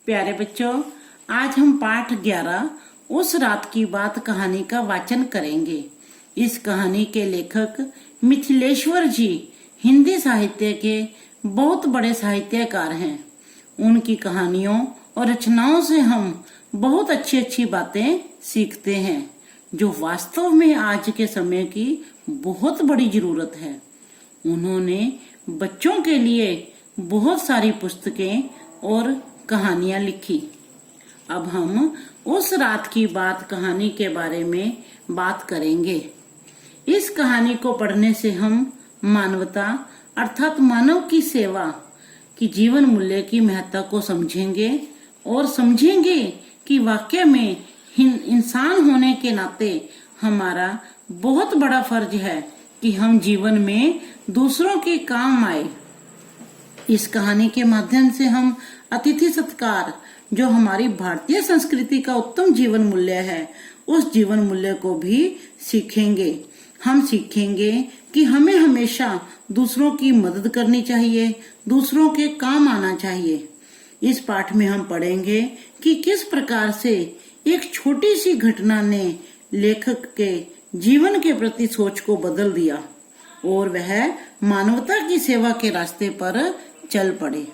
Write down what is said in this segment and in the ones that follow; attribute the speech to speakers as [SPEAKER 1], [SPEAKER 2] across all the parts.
[SPEAKER 1] प्यारे बच्चों, आज हम पाठ 11 उस रात की बात कहानी का वाचन करेंगे। इस कहानी के लेखक मिथिलेश्वर जी हिंदी साहित्य के बहुत बड़े साहित्यकार हैं। उनकी कहानियों और रचनाओं से हम बहुत अच्छी अच्छी बातें सीखते हैं, जो वास्तव में आज के समय की बहुत बड़ी जरूरत है। उन्होंने बच्चों के लिए बहुत सारी पुस्तकें और कहानियां लिखी। अब हम उस रात की बात कहानी के बारे में बात करेंगे। इस कहानी को पढ़ने से हम मानवता अर्थात मानव की सेवा की जीवन मूल्य की महत्ता को समझेंगे और समझेंगे कि वाकई में इंसान होने के नाते हमारा बहुत बड़ा फर्ज है कि हम जीवन में दूसरों के काम आए। इस कहानी के माध्यम से हम अतिथि सत्कार, जो हमारी भारतीय संस्कृति का उत्तम जीवन मूल्य है, उस जीवन मूल्य को भी सीखेंगे। हम सीखेंगे कि हमें हमेशा दूसरों की मदद करनी चाहिए, दूसरों के काम आना चाहिए। इस पाठ में हम पढ़ेंगे कि किस प्रकार से एक छोटी सी घटना ने लेखक के जीवन के प्रति सोच को बदल दिया और वह मानवता की सेवा के रास्ते पर चल पड़े।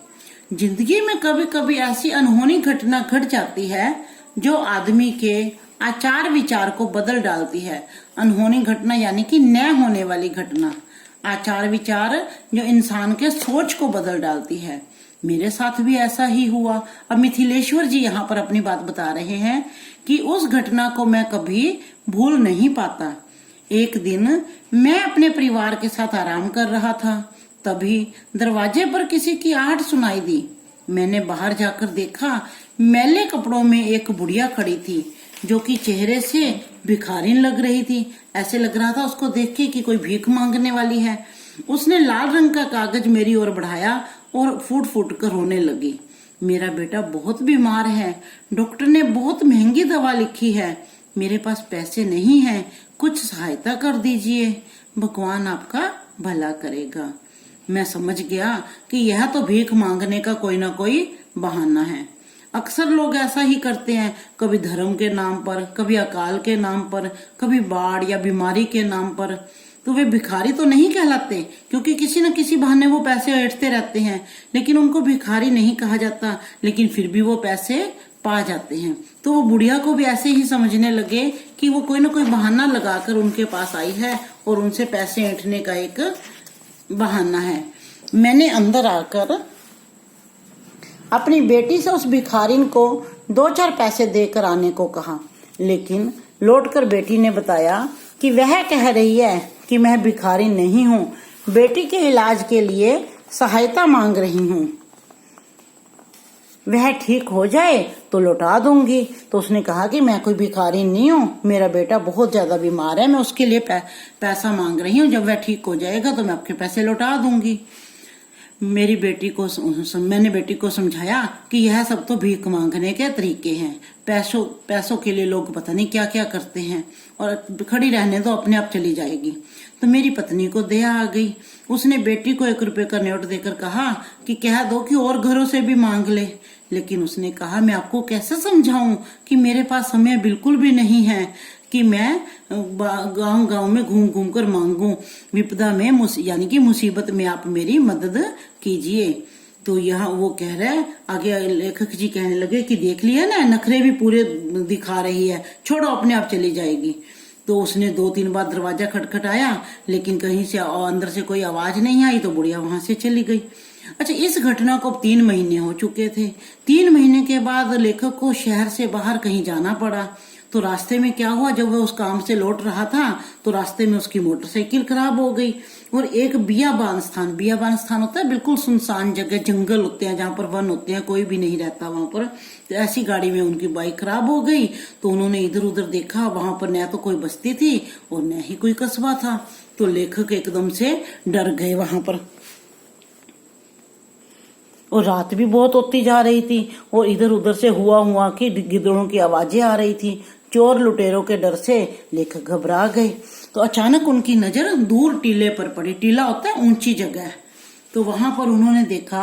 [SPEAKER 1] जिंदगी में कभी कभी ऐसी अनहोनी घटना घट जाती है जो आदमी के आचार विचार को बदल डालती है। अनहोनी घटना यानी कि न होने वाली घटना, आचार विचार जो इंसान के सोच को बदल डालती है। मेरे साथ भी ऐसा ही हुआ। अब मिथिलेश्वर जी यहाँ पर अपनी बात बता रहे हैं कि उस घटना को मैं कभी भूल नहीं पाता। एक दिन मैं अपने परिवार के साथ आराम कर रहा था, तभी दरवाजे पर किसी की आहट सुनाई दी। मैंने बाहर जाकर देखा, मैले कपड़ों में एक बुढ़िया खड़ी थी जो कि चेहरे से भिखारिन लग रही थी। ऐसे लग रहा था उसको देख के कि कोई भीख मांगने वाली है। उसने लाल रंग का कागज मेरी ओर बढ़ाया और फूट फूट कर रोने लगी। मेरा बेटा बहुत बीमार है, डॉक्टर ने बहुत महंगी दवा लिखी है, मेरे पास पैसे नहीं है, कुछ सहायता कर दीजिए, भगवान आपका भला करेगा। मैं समझ गया कि यह तो भीख मांगने का कोई ना कोई बहाना है। अक्सर लोग ऐसा ही करते हैं, कभी धर्म के नाम पर, कभी अकाल के नाम पर, कभी बाढ़ या बीमारी के नाम पर। तो वे भिखारी तो नहीं कहलाते, क्योंकि किसी न किसी बहाने वो पैसे ऐंठते रहते हैं, लेकिन उनको भिखारी नहीं कहा जाता, लेकिन फिर भी वो पैसे पा जाते हैं। तो वो बुढ़िया को भी ऐसे ही समझने लगे कि वो कोई ना कोई बहाना लगाकर उनके पास आई है और उनसे पैसे ऐंठने का एक बहाना है। मैंने अंदर आकर अपनी बेटी से उस भिखारिन को 2-4 पैसे देकर आने को कहा, लेकिन लौटकर बेटी ने बताया कि वह कह रही है कि मैं भिखारी नहीं हूँ, बेटी के इलाज के लिए सहायता मांग रही हूँ, वह ठीक हो जाए तो लौटा दूंगी। तो उसने कहा कि मैं कोई भिखारी नहीं हूँ, मेरा बेटा बहुत ज्यादा बीमार है, मैं उसके लिए पैसा मांग रही हूँ, जब वह ठीक हो जाएगा तो मैं आपके पैसे लौटा दूंगी। मैंने बेटी को समझाया कि यह सब तो भीख मांगने के तरीके हैं, पैसों के लिए लोग पता नहीं क्या क्या करते हैं, और खड़ी रहने दो, अपने आप चली जाएगी। तो मेरी पत्नी को दया आ गई। उसने बेटी को 1 रुपए का नोट देकर कहा कि कह दो कि और घरों से भी मांग ले। लेकिन उसने कहा, मैं आपको कैसे समझाऊं कि मेरे पास समय बिल्कुल भी नहीं है कि मैं गांव गांव में घूम घूम कर मांगू, विपदा में यानी कि मुसीबत में आप मेरी मदद कीजिए। तो यहाँ वो कह रहा है, आगे लेखक जी कहने लगे कि देख लिया ना, नखरे भी पूरे दिखा रही है, छोड़ो अपने आप चली जाएगी। तो उसने 2-3 बार दरवाजा खटखटाया, लेकिन कहीं से अंदर से कोई आवाज नहीं आई, तो बुढ़िया वहां से चली गई। अच्छा, इस घटना को 3 महीने हो चुके थे। 3 महीने के बाद लेखक को शहर से बाहर कहीं जाना पड़ा। तो रास्ते में क्या हुआ, जब वह उस काम से लौट रहा था तो रास्ते में उसकी मोटरसाइकिल खराब हो गई और एक बियाबान स्थान होता है बिल्कुल सुनसान जगह, जंगल होते हैं जहाँ पर वन होते हैं, कोई भी नहीं रहता वहां पर। तो ऐसी गाड़ी में उनकी बाइक खराब हो गई। तो उन्होंने इधर उधर देखा, वहां पर न तो कोई बस्ती थी और न ही कोई कस्बा था। तो लेखक एकदम से डर गए वहां पर, और रात भी बहुत होती जा रही थी और इधर उधर से हुआ कि गिद्धड़ों की आवाजें आ रही थी। चोर लुटेरों के डर से लेखक घबरा गए। तो अचानक उनकी नजर दूर टीले पर पड़ी। टीला होता है ऊंची जगह। तो वहां पर उन्होंने देखा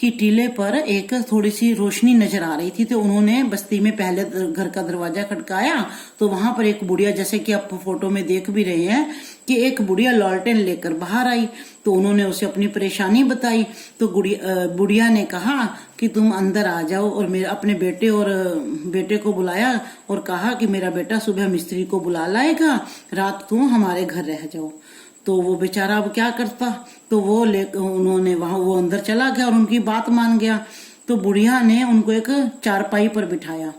[SPEAKER 1] कि टीले पर एक थोड़ी सी रोशनी नजर आ रही थी। तो उन्होंने बस्ती में पहले घर का दरवाजा खटकाया तो वहां पर एक बुढ़िया, जैसे कि आप फोटो में देख भी रहे हैं कि एक बुढ़िया लॉलटेन लेकर बाहर आई। तो उन्होंने उसे अपनी परेशानी बताई। तो बुढ़िया ने कहा कि तुम अंदर आ जाओ, और मेरे अपने बेटे को बुलाया और कहा कि मेरा बेटा सुबह मिस्त्री को बुला लाएगा, रात तुम हमारे घर रह जाओ। तो वो बेचारा अब क्या करता, तो उन्होंने वो अंदर चला गया और उनकी बात मान गया। तो बुढ़िया ने उनको एक चारपाई पर बिठाया।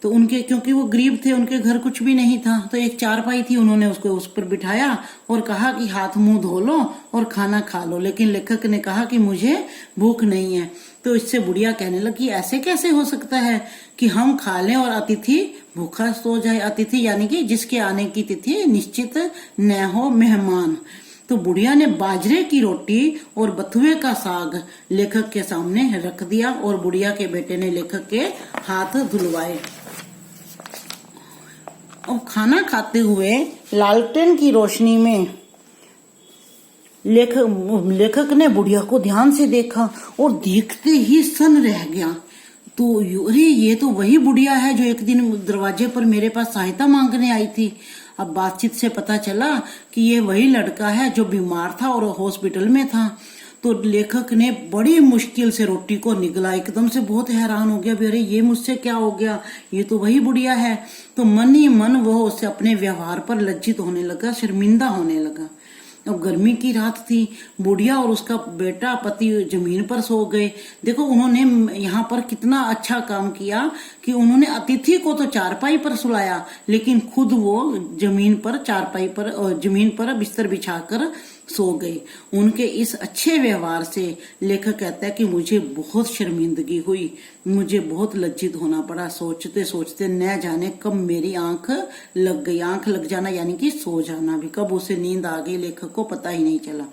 [SPEAKER 1] तो क्योंकि वो गरीब थे, उनके घर कुछ भी नहीं था, तो एक चारपाई थी, उन्होंने उसको उस पर बिठाया और कहा कि हाथ मुंह धो लो और खाना खा लो। लेकिन लेखक ने कहा कि मुझे भूख नहीं है। तो इससे बुढ़िया कहने लगी, ऐसे कैसे हो सकता है कि हम खा लें और अतिथि भूखा सो जाए। अतिथि यानी कि जिसके आने की तिथि निश्चित न हो, मेहमान। तो बुढ़िया ने बाजरे की रोटी और बथुए का साग लेखक के सामने रख दिया और बुढ़िया के बेटे ने लेखक के हाथ धुलवाए। और खाना खाते हुए लालटेन की रोशनी में लेखक ने बुढ़िया को ध्यान से देखा और देखते ही सन रह गया। तो अरे ये तो वही बुढ़िया है जो एक दिन दरवाजे पर मेरे पास सहायता मांगने आई थी। अब बातचीत से पता चला कि ये वही लड़का है जो बीमार था और हॉस्पिटल में था। तो लेखक ने बड़ी मुश्किल से रोटी को निगला, एकदम से बहुत हैरान हो गया, अरे ये मुझसे क्या हो गया, ये तो वही बुढ़िया है। तो मन ही मन वो उससे अपने व्यवहार पर लज्जित होने लगा, शर्मिंदा होने लगा। अब गर्मी की रात थी, बुढ़िया और उसका बेटा पति जमीन पर सो गए। देखो उन्होंने यहाँ पर कितना अच्छा काम किया कि उन्होंने अतिथि को तो चारपाई पर सुलाया, लेकिन खुद वो जमीन पर बिस्तर बिछाकर सो गए। उनके इस अच्छे व्यवहार से लेखक कहता है कि मुझे बहुत शर्मिंदगी हुई, मुझे बहुत लज्जित होना पड़ा। सोचते सोचते न जाने कब मेरी आंख लग गई। आंख लग जाना यानी कि सो जाना भी, कब उसे नींद आ गई लेखक को पता ही नहीं चला।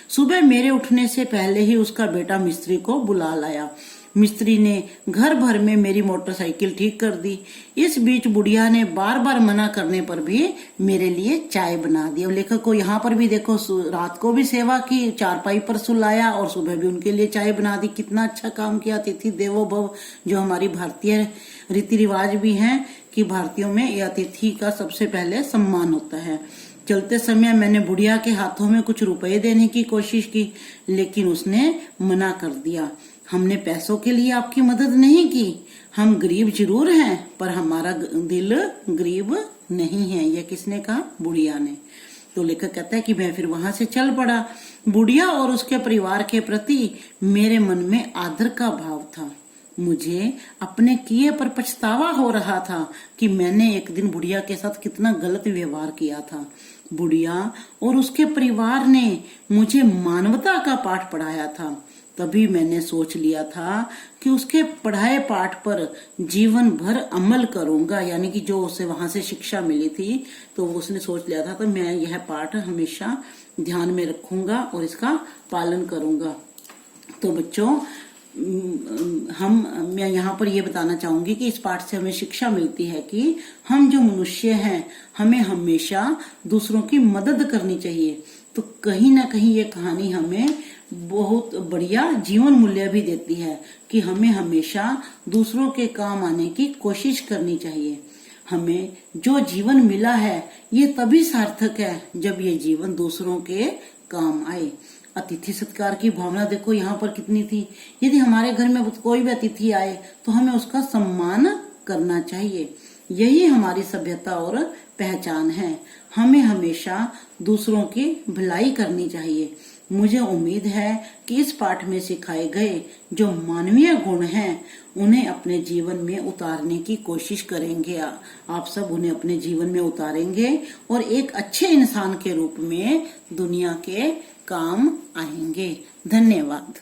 [SPEAKER 1] सुबह मेरे उठने से पहले ही उसका बेटा मिस्त्री को बुला लाया। मिस्त्री ने घर भर में मेरी मोटरसाइकिल ठीक कर दी। इस बीच बुढ़िया ने बार बार मना करने पर भी मेरे लिए चाय बना दी। और लेखक को यहाँ पर भी देखो, रात को भी सेवा की, चारपाई पर सुलाया और सुबह भी उनके लिए चाय बना दी। कितना अच्छा काम किया। अतिथि देवो भव जो हमारी भारतीय रीति रिवाज भी है कि भारतीयों में यह अतिथि का सबसे पहले सम्मान होता है। चलते समय मैंने बुढ़िया के हाथों में कुछ रुपए देने की कोशिश की, लेकिन उसने मना कर दिया। हमने पैसों के लिए आपकी मदद नहीं की, हम गरीब जरूर हैं पर हमारा दिल गरीब नहीं है। यह किसने कहा? बुढ़िया ने। तो लेखक कहता है कि मैं फिर वहां से चल पड़ा। बुढ़िया और उसके परिवार के प्रति मेरे मन में आदर का भाव था। मुझे अपने किए पर पछतावा हो रहा था कि मैंने एक दिन बुढ़िया के साथ कितना गलत व्यवहार किया था। बुढ़िया और उसके परिवार ने मुझे मानवता का पाठ पढ़ाया था। तभी मैंने सोच लिया था कि उसके पढ़ाए पाठ पर जीवन भर अमल करूंगा, यानी कि जो उसे वहां से शिक्षा मिली थी तो उसने सोच लिया था तो मैं यह पाठ हमेशा ध्यान में रखूंगा और इसका पालन करूंगा। तो बच्चों मैं यहाँ पर ये बताना चाहूंगी कि इस पाठ से हमें शिक्षा मिलती है कि हम जो मनुष्य हैं हमें हमेशा दूसरों की मदद करनी चाहिए। तो कहीं ना कहीं ये कहानी हमें बहुत बढ़िया जीवन मूल्य भी देती है कि हमें हमेशा दूसरों के काम आने की कोशिश करनी चाहिए। हमें जो जीवन मिला है ये तभी सार्थक है जब ये जीवन दूसरों के काम आए। अतिथि सत्कार की भावना देखो यहाँ पर कितनी थी। यदि हमारे घर में कोई भी अतिथि आए तो हमें उसका सम्मान करना चाहिए। यही हमारी सभ्यता और पहचान है। हमें हमेशा दूसरों की भलाई करनी चाहिए। मुझे उम्मीद है कि इस पाठ में सिखाए गए जो मानवीय गुण हैं उन्हें अपने जीवन में उतारने की कोशिश करेंगे। आप सब उन्हें अपने जीवन में उतारेंगे और एक अच्छे इंसान के रूप में दुनिया के काम आएंगे। धन्यवाद।